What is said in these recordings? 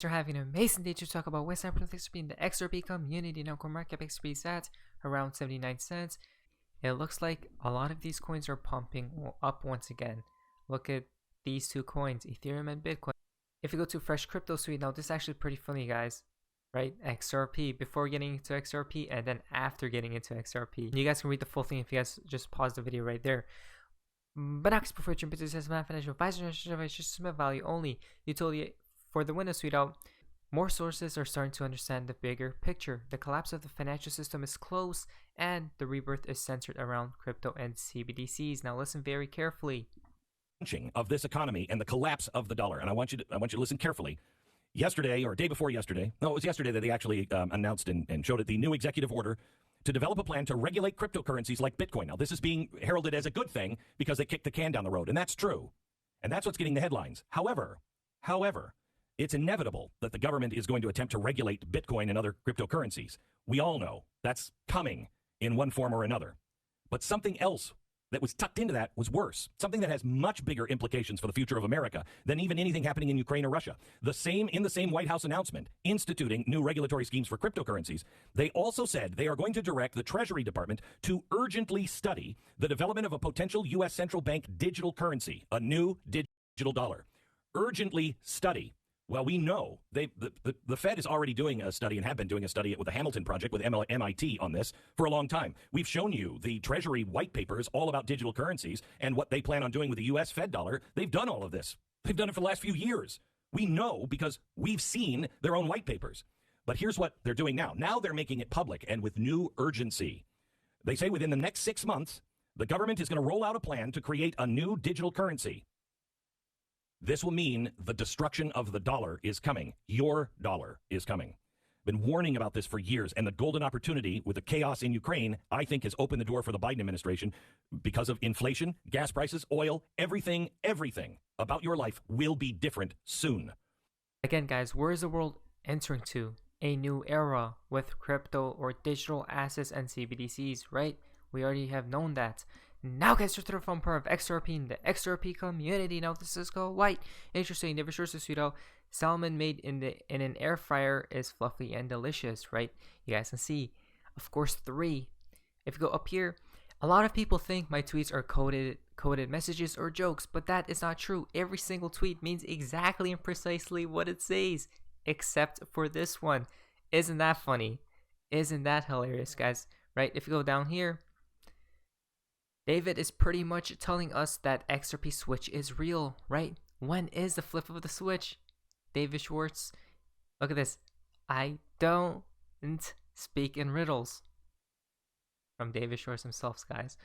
We're having an amazing day to talk about what's happening in the XRP community. Now, CoinMarketCap XRP is at around 79 cents. It looks like a lot of these coins are pumping up once again. Look at these two coins, Ethereum and Bitcoin. If you go to Fresh Crypto Suite, now this is actually pretty funny, guys. Right? XRP, before getting into XRP, and then after getting into XRP. You guys can read the full thing if you guys just pause the video right there. But now, before you jump into this, financial advisor, just value only. Utility for the window suite out. More sources are starting to understand the bigger picture. The collapse of the financial system is close, and the rebirth is centered around crypto and CBDCs. Now listen very carefully. Of this economy and the collapse of the dollar, and I want you to listen carefully. Yesterday, or day before yesterday, no, it was yesterday that they actually announced and showed it, the new executive order to develop a plan to regulate cryptocurrencies like Bitcoin. Now, this is being heralded as a good thing because they kicked the can down the road, and that's true. And that's what's getting the headlines. However, it's inevitable that the government is going to attempt to regulate Bitcoin and other cryptocurrencies. We all know that's coming in one form or another. But something else that was tucked into that was worse. Something that has much bigger implications for the future of America than even anything happening in Ukraine or Russia. In the same White House announcement instituting new regulatory schemes for cryptocurrencies, they also said they are going to direct the Treasury Department to urgently study the development of a potential U.S. central bank digital currency, a new digital dollar. Urgently study. Well, we know the Fed is already doing a study and have been doing a study with the Hamilton Project with MIT on this for a long time. We've shown you the Treasury white papers all about digital currencies and what they plan on doing with the U.S. Fed dollar. They've done all of this. They've done it for the last few years. We know because we've seen their own white papers. But here's what they're doing now. Now they're making it public and with new urgency. They say within the next 6 months, the government is going to roll out a plan to create a new digital currency. This will mean the destruction of the dollar is coming. Your dollar is coming. Been warning about this for years, and the golden opportunity with the chaos in Ukraine, I think, has opened the door for the Biden administration because of inflation, gas prices, oil, everything about your life will be different soon. Again, guys, where is the world entering to? A new era with crypto or digital assets and CBDCs, right? We already have known that. Now, guys, to the fun part of XRP in the XRP community. Now, this is called white. Interesting. Never sure to sweet out. Salmon made in an air fryer is fluffy and delicious, right? You guys can see, of course, 3. If you go up here, a lot of people think my tweets are coded messages or jokes, but that is not true. Every single tweet means exactly and precisely what it says, except for this one. Isn't that funny? Isn't that hilarious, guys? Right? If you go down here, David is pretty much telling us that XRP switch is real, right? When is the flip of the switch? David Schwartz, look at this. I don't speak in riddles. From David Schwartz himself, guys.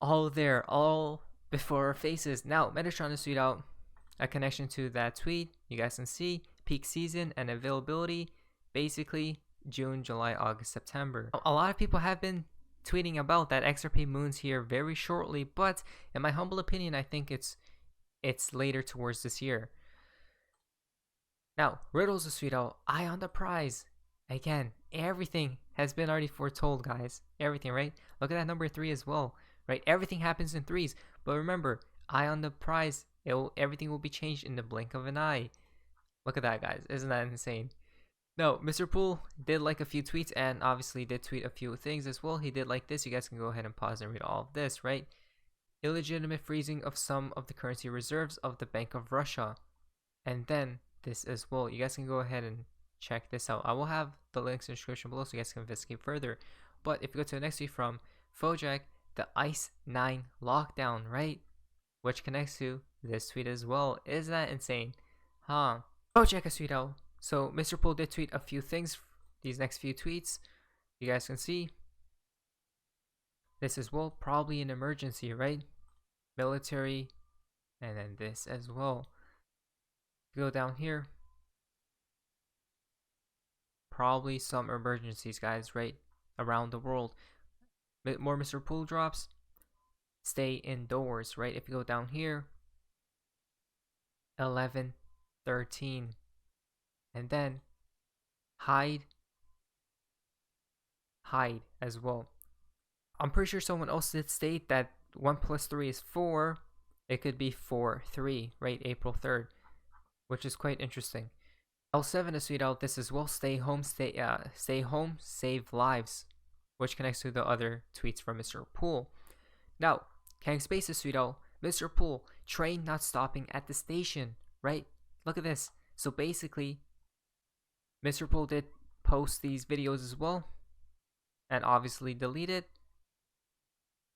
All there, all before our faces. Now, Metatron is tweet out a connection to that tweet. You guys can see peak season and availability, basically June, July, August, September. A lot of people have been tweeting about that XRP moons here very shortly, but in my humble opinion, I think it's later towards this year. Now, Riddles of Sweden, eye on the prize. Again, everything has been already foretold, guys. Everything, right? Look at that number 3 as well, right? Everything happens in 3s, but remember, eye on the prize. Everything will be changed in the blink of an eye. Look at that, guys. Isn't that insane? No, Mr. Poole did like a few tweets and obviously did tweet a few things as well. He did like this. You guys can go ahead and pause and read all of this, right? Illegitimate freezing of some of the currency reserves of the Bank of Russia. And then this as well. You guys can go ahead and check this out. I will have the links in the description below so you guys can investigate further. But if you go to the next tweet from Fojak, the ICE 9 lockdown, right? Which connects to this tweet as well. Isn't that insane? Huh? Fojak has tweeted out. So Mr. Poole did tweet a few things, these next few tweets. You guys can see this as well, probably an emergency, right? Military, and then this as well. Go down here. Probably some emergencies, guys, right? Around the world. More Mr. Poole drops. Stay indoors, right? If you go down here, 11, 13. And then hide as well. I'm pretty sure someone else did state that 1 plus 3 is 4. It could be 4, 3, right? April 3rd, which is quite interesting. L7 is tweet out this as well. Stay home, stay home, save lives, which connects to the other tweets from Mr. Pool. Now, Kang Space is tweet out, Mr. Pool, train not stopping at the station, right? Look at this. So basically, Mr. Pool did post these videos as well, and obviously deleted.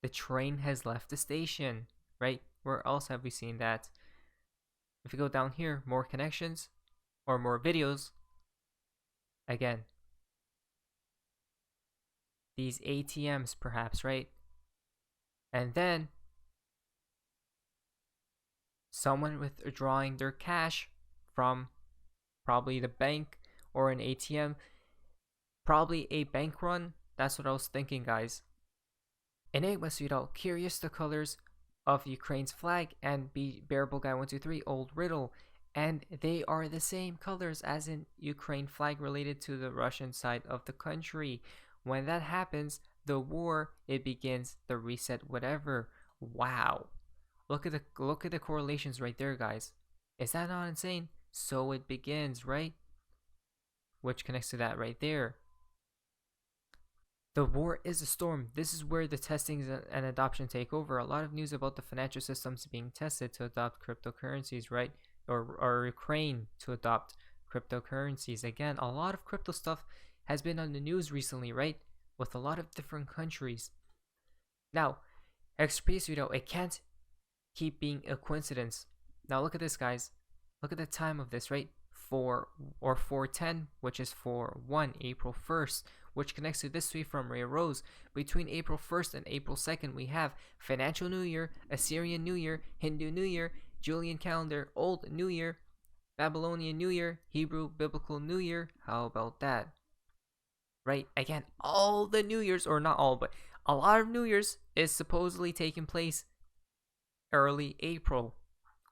The train has left the station, right? Where else have we seen that? If we go down here, more connections or more videos. Again, these ATMs perhaps, right? And then someone withdrawing their cash from probably the bank or an ATM, probably a bank run. That's what I was thinking, guys. Enigma Suito, curious the colors of Ukraine's flag, and Bearable Guy 123 Old Riddle, and they are the same colors as in Ukraine flag related to the Russian side of the country. When that happens, the war, it begins, the reset, whatever. Wow. Look at the correlations right there, guys. Is that not insane? So it begins, right? Which connects to that right there. The war is a storm. This is where the testing and adoption take over. A lot of news about the financial systems being tested to adopt cryptocurrencies, right? Or Ukraine to adopt cryptocurrencies. Again, a lot of crypto stuff has been on the news recently, right? With a lot of different countries. Now, XRP Suito, it can't keep being a coincidence. Now look at this, guys. Look at the time of this, right? 410, which is 4/1, April 1st, which connects to this tweet from Ray Rose. Between April 1st and April 2nd, we have Financial New Year, Assyrian New Year, Hindu New Year, Julian Calendar, Old New Year, Babylonian New Year, Hebrew Biblical New Year. How about that? Right? Again, all the New Years, or not all, but a lot of New Year's is supposedly taking place early April,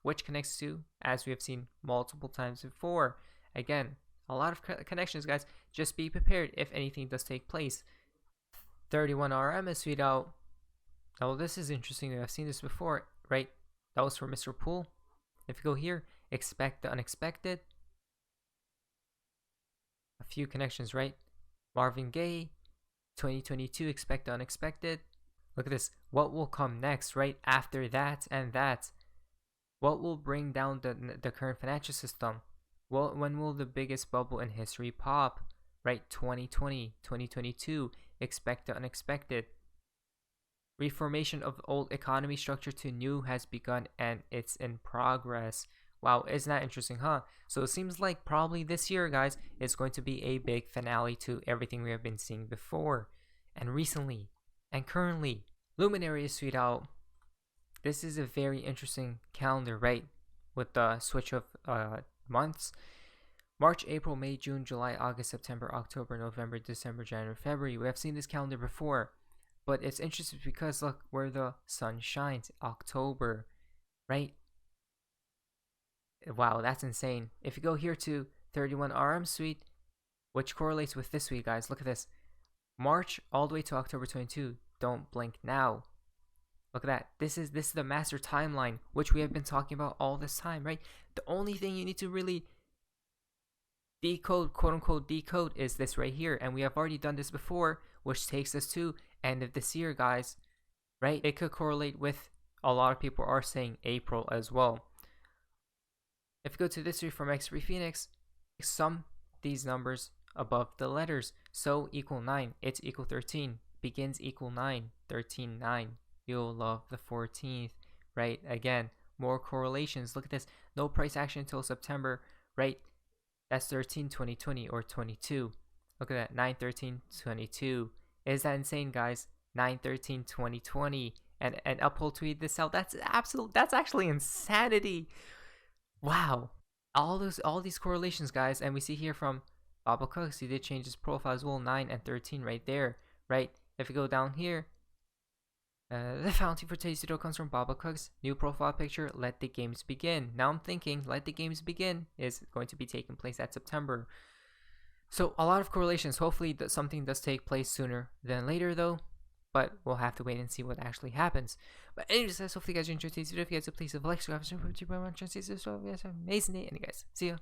which connects to, as we have seen multiple times before. Again, a lot of connections, guys. Just be prepared if anything does take place. 31RM is tweet out. Oh, this is interesting. I've seen this before, right? That was for Mr. Pool. If you go here, expect the unexpected. A few connections, right? Marvin Gaye, 2022, expect the unexpected. Look at this. What will come next, right? After that and that. What will bring down the current financial system? Well, when will the biggest bubble in history pop? Right, 2020, 2022, expect the unexpected. Reformation of old economy structure to new has begun and it's in progress. Wow, isn't that interesting, huh? So it seems like probably this year, guys, is going to be a big finale to everything we have been seeing before and recently and currently. Luminary is tweet out. This is a very interesting calendar, right? With the switch of months. March, April, May, June, July, August, September, October, November, December, January, February. We have seen this calendar before. But it's interesting because look where the sun shines. October, right? Wow, that's insane. If you go here to 31RM suite, which correlates with this week, guys, look at this. March all the way to October 22. Don't blink now. Look at that. This is the master timeline, which we have been talking about all this time, right? The only thing you need to really decode, quote unquote decode, is this right here. And we have already done this before, which takes us to end of this year, guys, right? It could correlate with, a lot of people are saying, April as well. If you go to this from XRP Phoenix, sum these numbers above the letters. So equal 9, it's equal 13, begins equal 9, 13, 9. You'll love the 14th, right? Again, more correlations. Look at this. No price action until September, right? That's 13, 2020 or 22. Look at that. 9, 13, 22. Is that insane, guys? 9, 13, 2020. And Uphold tweeted this out. That's actually insanity. Wow. All these correlations, guys. And we see here from Baba Cooks, he did change his profile as well. 9 and 13 right there, right? If you go down here, the fountain for today's video comes from Baba Cooks. New profile picture, let the games begin. Now I'm thinking, let the games begin is going to be taking place at September. So a lot of correlations. Hopefully something does take place sooner than later though. But we'll have to wait and see what actually happens. But anyways, guys, hopefully you guys enjoyed today's video. If you guys, please leave a like, subscribe, and amazing day. And guys, see ya.